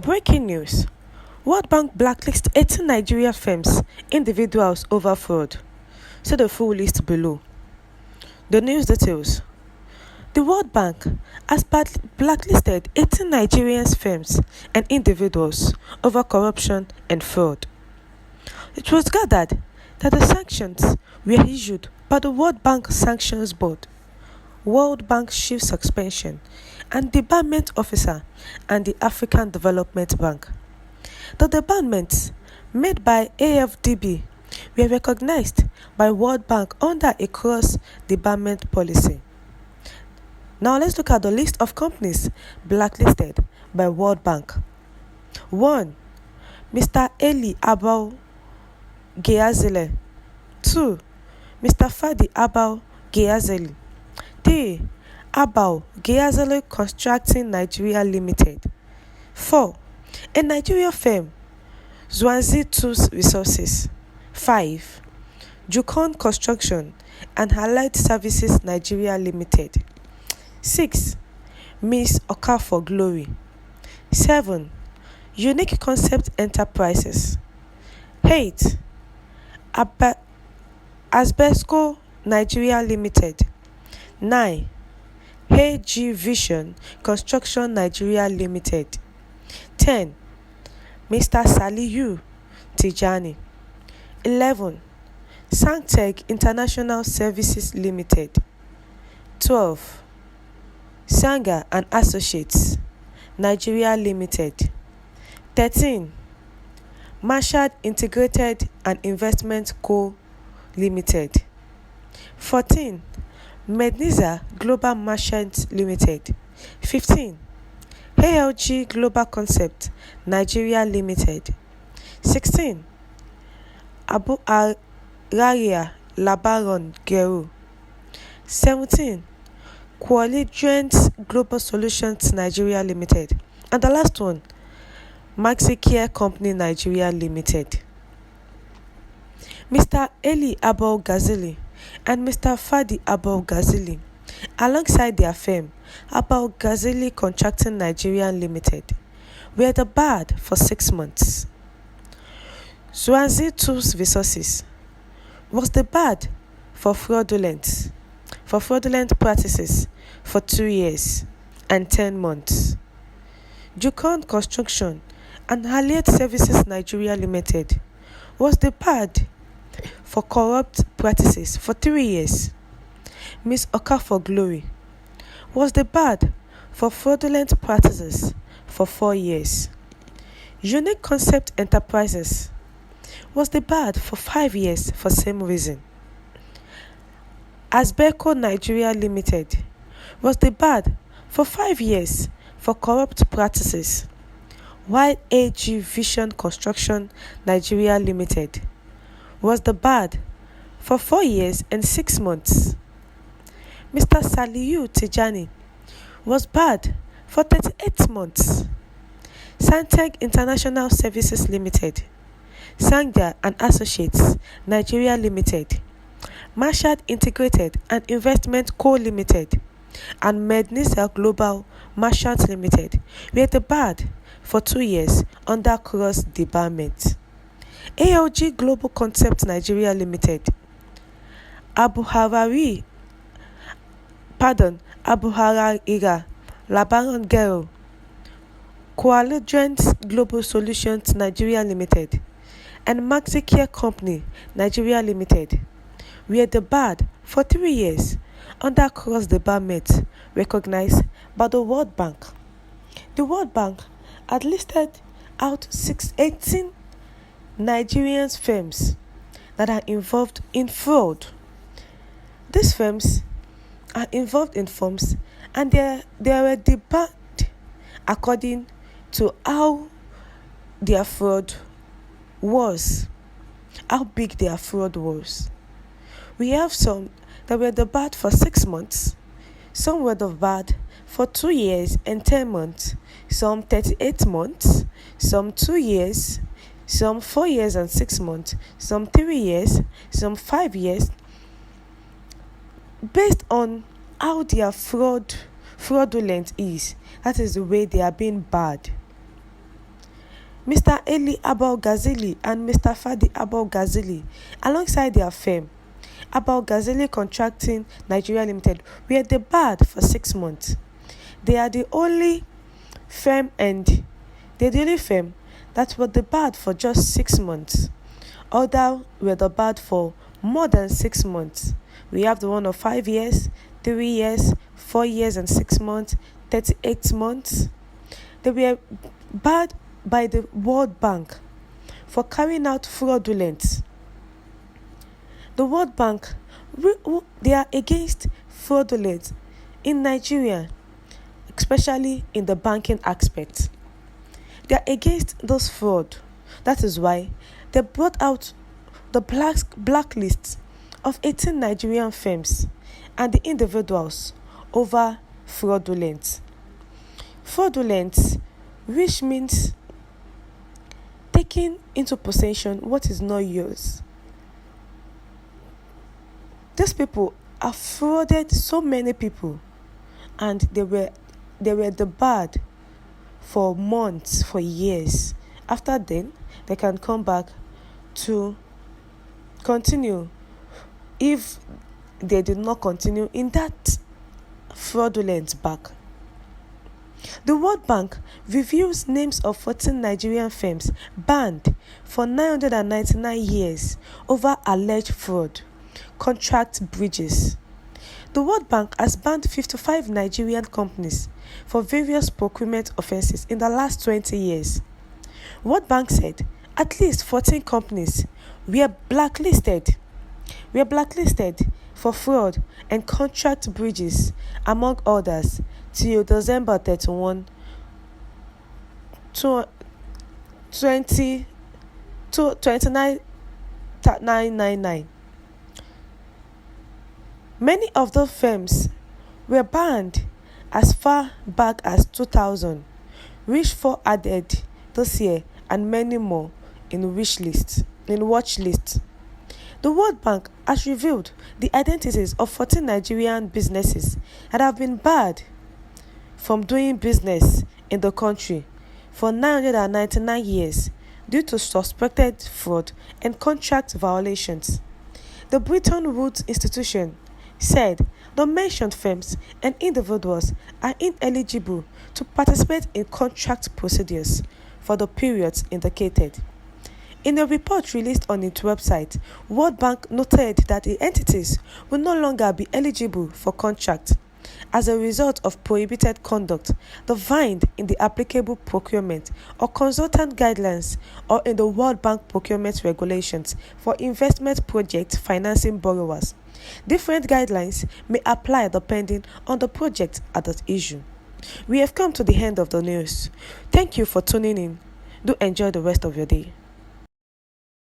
Breaking news. World Bank blacklists 18 Nigerian firms, individuals over fraud. See the full list below. The news details. The World Bank has blacklisted 18 Nigerian firms and individuals over corruption and fraud. It was gathered that the sanctions were issued by the World Bank Sanctions Board, World Bank Chief Suspension, and Debarment Officer, and the African Development Bank. The debarments made by AFDB were recognized by World Bank under a cross-debarment policy. Now let's look at the list of companies blacklisted by World Bank. 1. Mr. Eli Abau Geazele. 2. Mr. Fadi Abau Geazeli. 3. Abau Geazele Constructing Nigeria Limited. 4. A Nigerian firm, Zwanzi Tools Resources. 5. Jukon Construction and Allied Services Nigeria Limited. 6. Miss Okafor Glory. 7. Unique Concept Enterprises. 8. Asbesco Nigeria Limited. 9. AG Vision Construction Nigeria Limited. 10. Mr. Saliu Tijani. 11. Sangtech International Services Limited. 12. Sanga and Associates Nigeria Limited. 13. Marshall Integrated and Investment Co. Limited. 14. Medniza Global Merchants Limited. 15. ALG Global Concept Nigeria Limited. 16. Abu Araria Labaron Gero. 17. Qualigent Global Solutions Nigeria Limited. And the last one, Maxi Care Company Nigeria Limited. Mr. Eli Abau Ghazali and Mr. Fadi Abau Ghazali, alongside their firm, Abau Ghazali Contracting Nigeria Limited, were debarred for 6 months. Zwanzi Tools Resources was debarred for fraudulent practices for 2 years and 10 months. Jukon Construction and Allied Services Nigeria Limited was debarred for corrupt practices for 3 years. Miss Okafor Glory was debarred for fraudulent practices for 4 years. Unique Concept Enterprises was debarred for 5 years for same reason. Asbesco Nigeria Limited was debarred for 5 years for corrupt practices, while AG Vision Construction Nigeria Limited was debarred for 4 years and 6 months. Mr. Saliu Tijani was barred for 38 months. Sangtech International Services Limited, Sanga and Associates Nigeria Limited, Marshall Integrated and Investment Co. Limited, and Medniza Global Merchants Limited were debarred for 2 years under cross-debarment. ALG Global Concept Nigeria Limited, Abu Haraira Labaron Gero, Qualigent Global Solutions Nigeria Limited, and Maxi Care Company Nigeria Limited were debarred for 3 years under cross-debarment recognized by the World Bank. The World Bank had listed out 18 Nigerian firms that are involved in fraud. These firms are involved in firms and they were debarred according to how their fraud was, how big their fraud was. We have some that were debarred for 6 months, some were debarred for 2 years and 10 months, some 38 months, some 2 years, some 4 years and 6 months, some 3 years, some 5 years, based on how their fraudulent is. That is the way they are being barred. Mr. Eli Abel-Ghazali and Mr. Fadi Abel-Ghazali, alongside their firm, Abel-Ghazali Contracting Nigeria Limited, were debarred for 6 months. They are the only firm that were debarred for just 6 months. Others were debarred for more than 6 months. We have the one of 5 years, 3 years, 4 years and 6 months, 38 months. They were barred by the World Bank for carrying out fraudulent. The World Bank, they are against fraudulent in Nigeria, especially in the banking aspect. They are against those fraud. That is why they brought out the blacklist of 18 Nigerian firms and the individuals over fraudulent. Fraudulent, which means taking into possession what is not yours. These people have frauded so many people, and they were debarred for months, for years. After then, they can come back to continue if they did not continue in that fraudulent back. The World Bank reviews names of 14 Nigerian firms banned for 999 years over alleged fraud, contract breaches. The World Bank has banned 55 Nigerian companies for various procurement offences in the last 20 years. World Bank said at least 14 companies were blacklisted for fraud and contract breaches, among others, till December 31, 2999. Many of those firms were banned as far back as 2000, which for added this year and many more in watch list. The World Bank has revealed the identities of 14 Nigerian businesses that have been barred from doing business in the country for 999 years due to suspected fraud and contract violations. The Bretton Woods Institution said the mentioned firms and individuals are ineligible to participate in contract procedures for the periods indicated. In a report released on its website, World Bank noted that the entities will no longer be eligible for contract as a result of prohibited conduct defined in the applicable procurement or consultant guidelines or in the World Bank procurement regulations for investment project financing borrowers. Different guidelines may apply depending on the project at issue. We have come to the end of the news. Thank you for tuning in. Do enjoy the rest of your day.